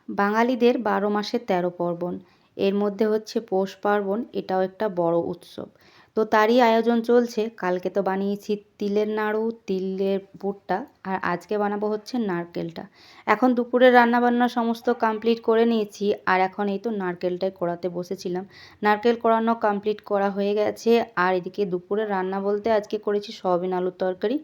বাঙালিদের ১২ মাসে ১৩ পার্বণ। এর মধ্যে হচ্ছে পৌষ পার্বণ, এটাও একটা বড় উৎসব। তো তারই আয়োজন চলছে। কালকে তো বানিয়েছি তিলের নাড়ু, তিলের পুরটা, আর আজকে বানাবো হচ্ছে নারকেলটা। এখন দুপুরের রান্নাবান্না সমস্ত কমপ্লিট করে নিয়েছি, আর এখন এই তো নারকেলটাই কোড়াতে বসেছিলাম। নারকেল কোড়ানো কমপ্লিট করা হয়ে গেছে, আর এদিকে দুপুরের রান্না বলতে আজকে করেছি সয়াবিন আলুর তরকারি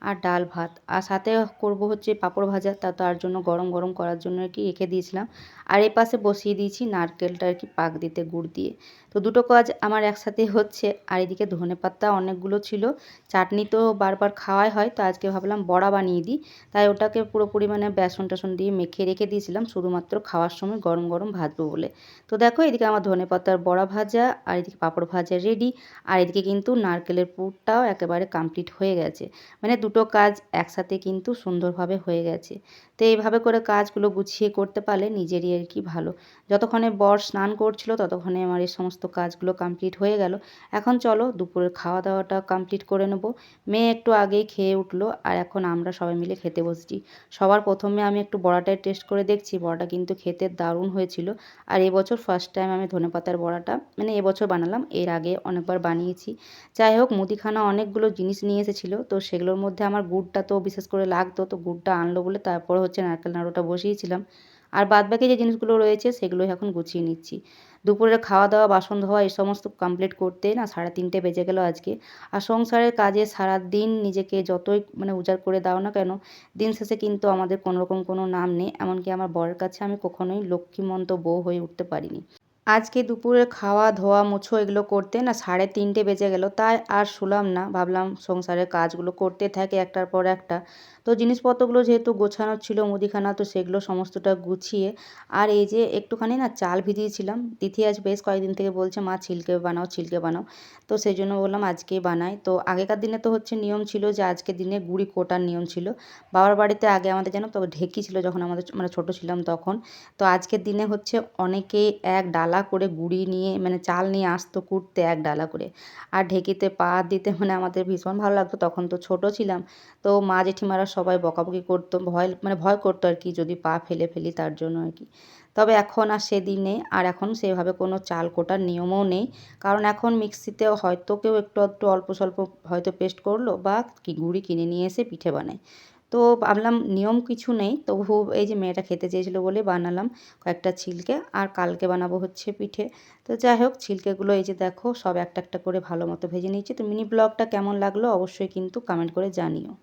আর ডাল ভাত, আর সাথে করব হচ্ছে পাঁপড় ভাজা। তার জন্য গরম গরম করার জন্য আর কি রেখে দিয়েছিলাম। আর এই পাশে বসিয়ে দিয়েছি নারকেলটা আর কি পাক দিতে গুড় দিয়ে। তো দুটো কাজ আমার একসাথে হচ্ছে। আর এদিকে ধনেপাতা অনেকগুলো ছিল, চাটনি তো বারবার খাওয়াই হয়, তো আজকে ভাবলাম বড়া বানিয়ে দিই। তাই ওটাকে পুরোপুরি মানে বেসন টেসন দিয়ে মেখে রেখে দিয়েছিলাম, শুধুমাত্র খাওয়ার সময় গরম গরম ভাজবো বলে। তো দেখো এদিকে আমার ধনেপাতার বড়া ভাজা, আর এদিকে পাঁপড় ভাজা রেডি। আর এদিকে কিন্তু নারকেলের পুরটাও একেবারে কমপ্লিট হয়ে গেছে। মানে দুটো কাজ একসাথে কিন্তু সুন্দরভাবে হয়ে গেছে। তো এইভাবে করে কাজগুলো গুছিয়ে করতে পারলে নিজেরই আর কি ভালো। যতক্ষণে বর স্নান করছিল ততক্ষণে আমার এই সমস্ত কাজগুলো কমপ্লিট হয়ে গেল। এখন চলো দুপুরের খাওয়া দাওয়াটা কমপ্লিট করে নেব। মেয়ে একটু আগেই খেয়ে উঠলো, আর এখন আমরা সবাই মিলে খেতে বসছি। সবার প্রথমে আমি একটু বড়াটাই টেস্ট করে দেখছি, বড়াটা কিন্তু খেতে দারুণ হয়েছিল। আর এবছর ফার্স্ট টাইম আমি ধনেপাতার বড়াটা মানে এবছর বানালাম, এর আগে অনেকবার বানিয়েছি। যাই হোক, মুদিখানা অনেকগুলো জিনিস নিয়ে এসেছিলো, তো সেগুলোর মধ্যে আমার গুড়টা তো বিশেষ করে লাগতো, তো গুড়টা আনলো বলে তারপর হচ্ছে নারকেল নাড়ুটা বসিয়েছিলাম। আর বাদবাকি যে জিনিসগুলো রয়েছে সেগুলোই এখন গুছিয়ে নিচ্ছি। দুপুরের খাওয়া দাওয়া, বাসন ধোয়া এই সমস্ত কমপ্লিট করতে না 3:30 বেজে গেল আজকে। আর সংসারের কাজে সারাদিন নিজেকে যতই মানে উজাড় করে দাও না কেন, দিন শেষে কিন্তু আমাদের কোনোরকম কোনো নাম নেই। এমনকি আমার বরের কাছে আমি কখনোই লক্ষ্মীমন্ত বউ হয়ে উঠতে পারিনি। আজকে দুপুরে খাওয়া ধোয়া মুছো এগুলো করতে না 3:30 বেজে গেল, তাই আর শুলাম না। ভাবলাম সংসারের কাজগুলো করতে থাকি একটার পর একটা। তো জিনিসপত্রগুলো যেহেতু গোছানো ছিল মুদিখানা, তো সেগুলো সমস্তটা গুছিয়ে, আর এই যে একটুখানি না চাল ভিজিয়েছিলাম। তিথি আজ বেশ কয়েকদিন থেকে বলছে মা ছিলকে বানাও ছিলকে বানাও, তো সেই জন্য বললাম আজকেই বানাই। তো আগেকার দিনে তো হচ্ছে নিয়ম ছিল যে আজকের দিনে গুড়ি কোটার নিয়ম ছিল। বাবার বাড়িতে আগে আমাদের জানো তো ঢেঁকি ছিল, যখন আমাদের মানে ছোটো ছিলাম তখন। তো আজকের দিনে হচ্ছে অনেকে এক ডালা করে গুঁড়ি নিয়ে মানে চাল নিয়ে আসতো কুটতে, এক ডালা করে। আর ঢেঁকিতে পা দিতে মানে আমাদের ভীষণ ভালো লাগতো, তখন তো ছোট ছিলাম। তো মা জেঠিমারা সবাই বকাবকি করতো, ভয় করতো আর কি যদি পা ফেলে ফেলি, তার জন্য আর কি। তবে এখন আর সেদিন নেই, আর এখন সেভাবে কোনো চাল কোটার নিয়মও নেই। কারণ এখন মিক্সিতেও হয়তো কেউ একটু একটু অল্প স্বল্প হয়তো পেস্ট করলো, বা কি গুঁড়ি কিনে নিয়ে এসে পিঠে বানায়। তো ভাবলাম নিয়ম কিছু নেই, তবু এই যে মেয়েটা খেতে চেয়েছিল বলে বানালাম কয়েকটা ছিলকে। আর কালকে বানাবো হচ্ছে পিঠে। তো যাই হোক, ছিলকেগুলো এই যে দেখো সব একটা একটা করে ভালো মতো ভেজে নিয়েছি। তো মিনি ব্লগটা কেমন লাগলো অবশ্যই কিন্তু কমেন্ট করে জানিও।